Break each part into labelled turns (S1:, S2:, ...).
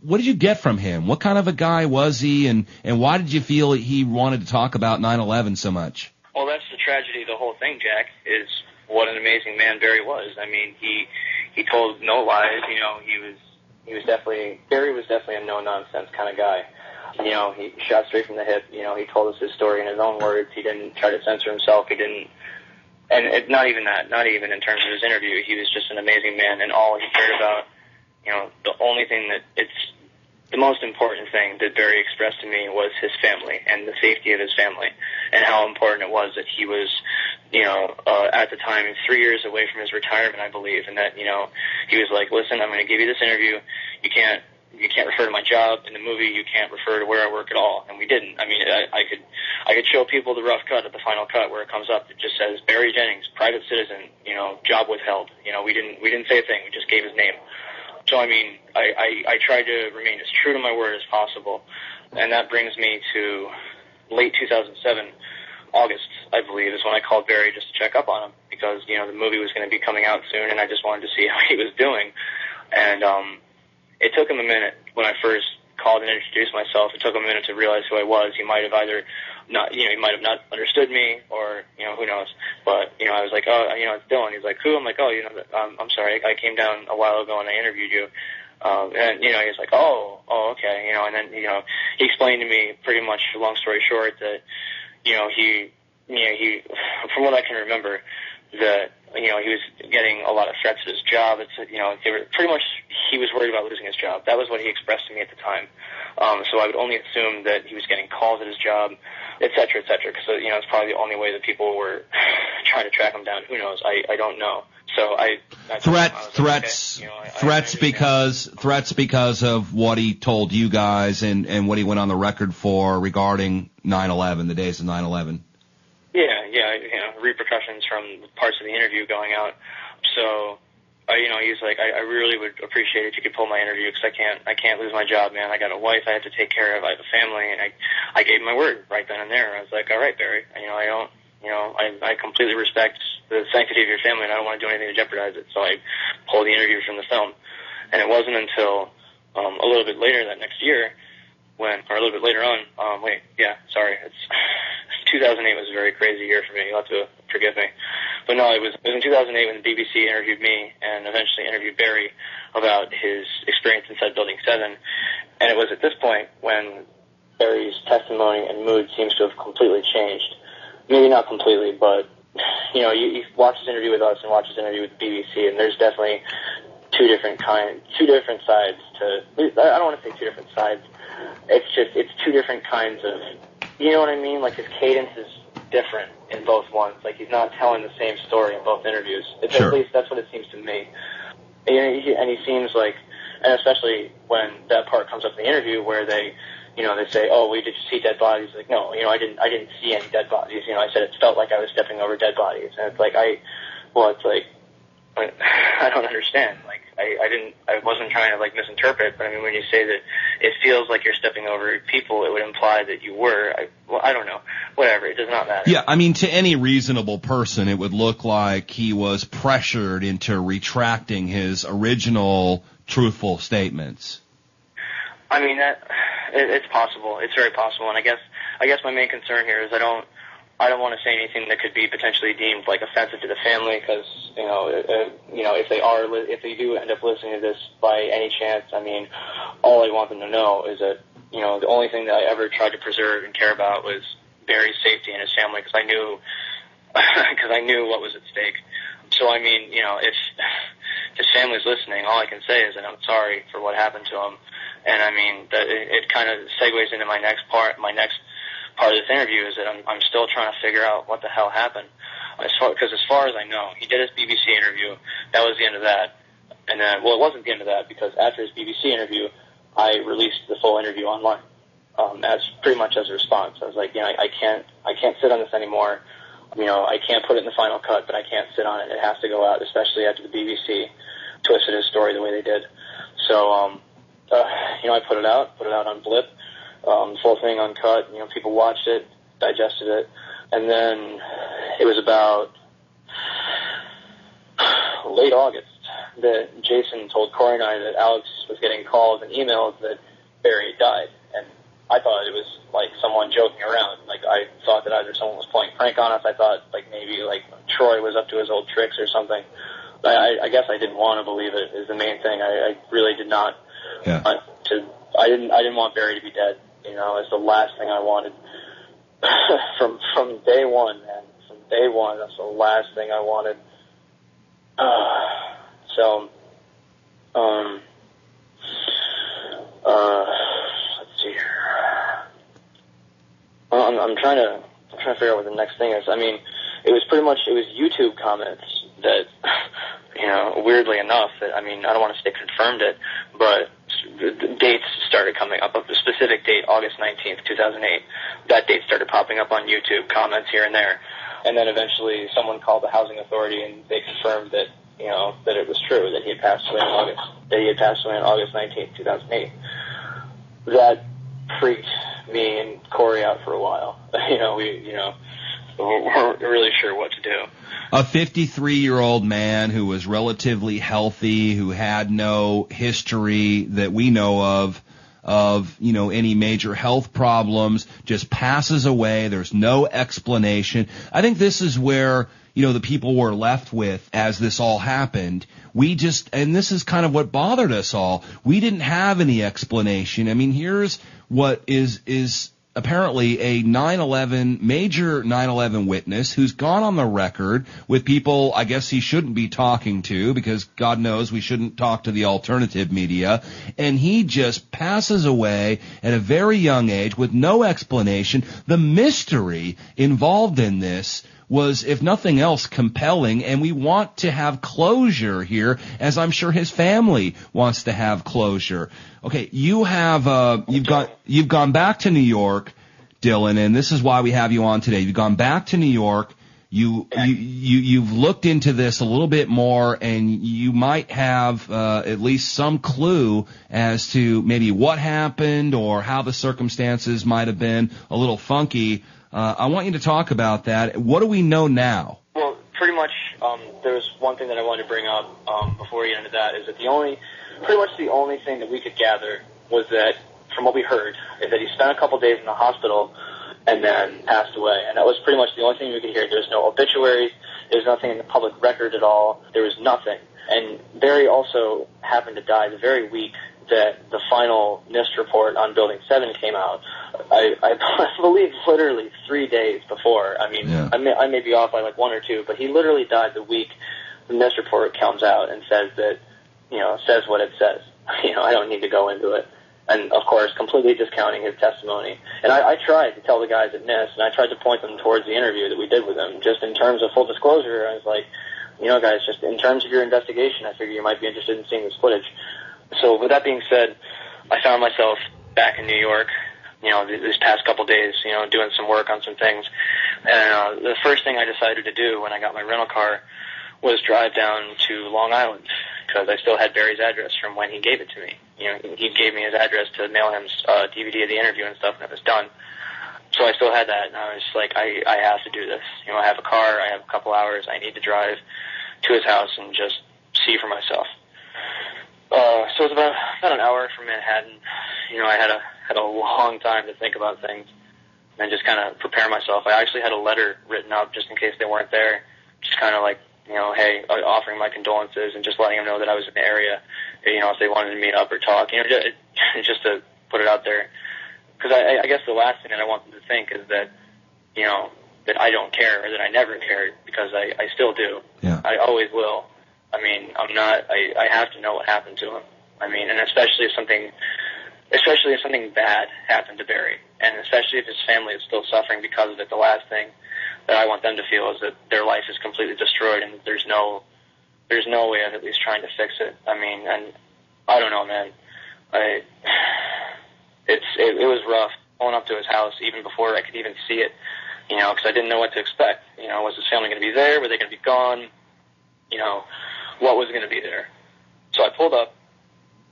S1: what did you get from him? What kind of a guy was he, and why did you feel he wanted to talk about 9/11 so much?
S2: Well, that's the tragedy of the whole thing, Jack, is what an amazing man Barry was. I mean, he told no lies. You know, Barry was definitely a no-nonsense kind of guy. You know, he shot straight from the hip. You know, he told us his story in his own words. He didn't try to censor himself. He didn't, not even that, not even in terms of his interview. He was just an amazing man, and all he cared about, you know, the only thing the most important thing that Barry expressed to me was his family and the safety of his family, and how important it was that he was, you know, at the time 3 years away from his retirement, I believe, and that, you know, he was like, listen, I'm going to give you this interview. You can't refer to my job in the movie. You can't refer to where I work at all. And we didn't. I mean, I could show people the rough cut at the final cut where it comes up. It just says Barry Jennings, private citizen, you know, job withheld. You know, we didn't say a thing. We just gave his name. So, I mean, I tried to remain as true to my word as possible. And that brings me to late 2007, August, I believe, is when I called Barry just to check up on him because, you know, the movie was going to be coming out soon and I just wanted to see how he was doing. And it took him a minute when I first called and introduced myself. It took him a minute to realize who I was. He might have either not, you know, he might have not understood me or, you know, who knows. But, you know, I was like, oh, you know, it's Dylan. He's like, who? I'm like, oh, you know, I'm sorry. I came down a while ago and I interviewed you. And, you know, he's like, oh, okay. You know, and then, you know, he explained to me pretty much, long story short, that, you know, he, from what I can remember, that, you know, he was getting a lot of threats at his job. It's, you know, they were pretty much, he was worried about losing his job. That was what he expressed to me at the time. So I would only assume that he was getting calls at his job, et cetera, because, you know, it's probably the only way that people were trying to track him down. Who knows? I don't know. So
S1: threats because of what he told you guys and what he went on the record for regarding 9/11, the days of 9/11.
S2: Yeah, you know, repercussions from parts of the interview going out. So, you know, he's like, I really would appreciate it if you could pull my interview because I can't lose my job, man. I got a wife I have to take care of. I have a family, and I gave my word right then and there. I was like, all right, Barry, I completely respect the sanctity of your family, and I don't want to do anything to jeopardize it. So I pulled the interview from the film, and it wasn't until a little bit later that next year, or a little bit later on. 2008 was a very crazy year for me. You'll have to forgive me. But no, it was in 2008 when the BBC interviewed me and eventually interviewed Barry about his experience inside Building 7. And it was at this point when Barry's testimony and mood seems to have completely changed. Maybe not completely, but, you know, you watch his interview with us and watch his interview with the BBC, and there's definitely two different sides to, I don't want to say two different sides. It's two different kinds of, you know what I mean? Like his cadence is different in both ones. Like he's not telling the same story in both interviews.
S1: Sure.
S2: At least that's what it seems to me. And he seems like, and especially when that part comes up in the interview where they say, oh, did you see dead bodies? Like, no, you know, I didn't see any dead bodies. You know, I said it felt like I was stepping over dead bodies. And it's like, I don't understand. Like, I wasn't trying to, like, misinterpret, but I mean, when you say that it feels like you're stepping over people, it would imply that you were. I don't know. Whatever. It does not matter.
S1: Yeah, I mean, to any reasonable person, it would look like he was pressured into retracting his original truthful statements.
S2: I mean, it's possible. It's very possible. And I guess my main concern here is I don't want to say anything that could be potentially deemed like offensive to the family because, if they do end up listening to this by any chance, I mean, all I want them to know is that, you know, the only thing that I ever tried to preserve and care about was Barry's safety and his family because I knew what was at stake. So, I mean, you know, if his family's listening, all I can say is that I'm sorry for what happened to him. And I mean, that it kind of segues into my next part. My next part of this interview is that I'm still trying to figure out what the hell happened. Because as far as I know, he did his BBC interview. That was the end of that. And then, well, it wasn't the end of that because after his BBC interview, I released the full interview online. As pretty much as a response. I was like, you know, I can't sit on this anymore. You know, I can't put it in the final cut, but I can't sit on it. It has to go out, especially after the BBC twisted his story the way they did. So, you know, I put it out on Blip, the full thing uncut. You know, people watched it, digested it, and then it was about late August that Jason told Corey and I that Alex was getting calls and emails that Barry died, and I thought it was like someone joking around. Like, I thought that either someone was playing prank on us. I thought like maybe like Troy was up to his old tricks or something. I guess I didn't want to believe it is the main thing. I really did not want to. I didn't want Barry to be dead. You know, it's the last thing I wanted. from day one, man. From day one, that's the last thing I wanted. Let's see here. I'm trying to figure out what the next thing is. I mean, it was YouTube comments that, you know, weirdly enough, that, I mean, I don't want to say confirmed it, but the dates started coming up. A specific date, August 19th, 2008. That date started popping up on YouTube, comments here and there. And then eventually someone called the housing authority and they confirmed that, you know, that it was true, that he had passed away on August 19th, 2008. That freaked me and Corey out for a while. We weren't really sure what to do.
S1: A 53-year-old man who was relatively healthy, who had no history that we know of, you know, any major health problems, just passes away. There's no explanation. I think this is where, you know, the people were left with as this all happened. And this is kind of what bothered us all. We didn't have any explanation. I mean, here's what is apparently a major 9/11 witness who's gone on the record with people I guess he shouldn't be talking to, because God knows we shouldn't talk to the alternative media, and he just passes away at a very young age with no explanation. The mystery involved in this was, if nothing else, compelling, and we want to have closure here, as I'm sure his family wants to have closure. Okay, you've gone back to New York, Dylan, and this is why we have you on today. You've gone back to New York. You've looked into this a little bit more, and you might have at least some clue as to maybe what happened or how the circumstances might have been a little funky. I want you to talk about that. What do we know now?
S2: Well, pretty much, there's one thing that I wanted to bring up before we get into that, is that the only thing that we could gather was that, from what we heard, is that he spent a couple days in the hospital and then passed away. And that was pretty much the only thing we could hear. There's no obituaries. There's nothing in the public record at all. There was nothing. And Barry also happened to die the very week that the final NIST report on Building 7 came out. I believe literally 3 days before. I mean, yeah. I may be off by like 1 or 2, but he literally died the week the NIST report comes out and says that, you know, says what it says. You know, I don't need to go into it. And, of course, completely discounting his testimony. And I tried to tell the guys at NIST, and I tried to point them towards the interview that we did with him. Just in terms of full disclosure, I was like, you know, guys, just in terms of your investigation, I figure you might be interested in seeing this footage. So with that being said, I found myself back in New York, you know, these past couple days, you know, doing some work on some things. And the first thing I decided to do when I got my rental car was drive down to Long Island, because I still had Barry's address from when he gave it to me. You know, he gave me his address to mail him DVD of the interview and stuff, and it was done. So I still had that, and I was like, I have to do this. You know, I have a car, I have a couple hours, I need to drive to his house and just see for myself. So it was about an hour from Manhattan. You know, I had a long time to think about things and just kind of prepare myself. I actually had a letter written up just in case they weren't there, just kind of like, you know, hey, offering my condolences and just letting them know that I was in the area, you know, if they wanted to meet up or talk, you know, just to put it out there. Because I guess the last thing that I want them to think is that, you know, that I don't care or that I never cared, because I still do.
S1: Yeah.
S2: I always will. I mean, I have to know what happened to him. I mean, and especially if something bad happened to Barry, and especially if his family is still suffering because of it, the last thing that I want them to feel is that their life is completely destroyed and there's no way of at least trying to fix it. I mean, and I don't know, man. It was rough pulling up to his house even before I could even see it, you know, because I didn't know what to expect. You know, was his family going to be there? Were they going to be gone? You know, what was going to be there? So I pulled up,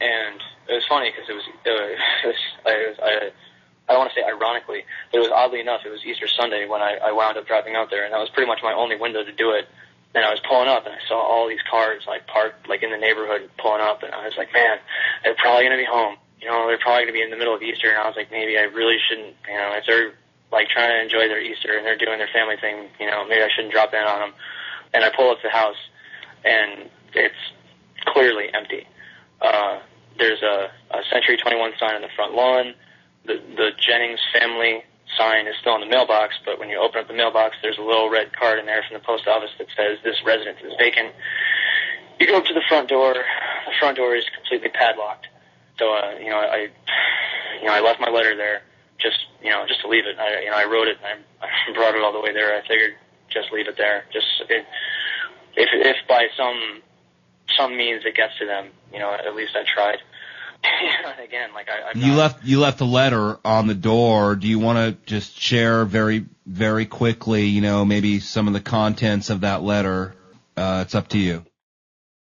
S2: and it was funny because I don't want to say ironically, but it was oddly enough, it was Easter Sunday when I wound up driving out there, and that was pretty much my only window to do it And I was pulling up, and I saw all these cars, like, parked, like, in the neighborhood pulling up, and I was like, man, they're probably going to be home. You know, they're probably going to be in the middle of Easter, and I was like, maybe I really shouldn't, you know, if they're, like, trying to enjoy their Easter and they're doing their family thing, you know, maybe I shouldn't drop in on them. And I pull up to the house, and it's clearly empty. There's a Century 21 sign on the front lawn. The Jennings family sign is still in the mailbox, but when you open up the mailbox, there's a little red card in there from the post office that says this residence is vacant. You go up to the front door. The front door is completely padlocked. So, I left my letter there just to leave it. I wrote it and I brought it all the way there. I figured just leave it there. If by some means it gets to them, at least I tried. Again,
S1: you left a letter on the door. Do you want to just share very, very quickly, maybe some of the contents of that letter? It's up to you.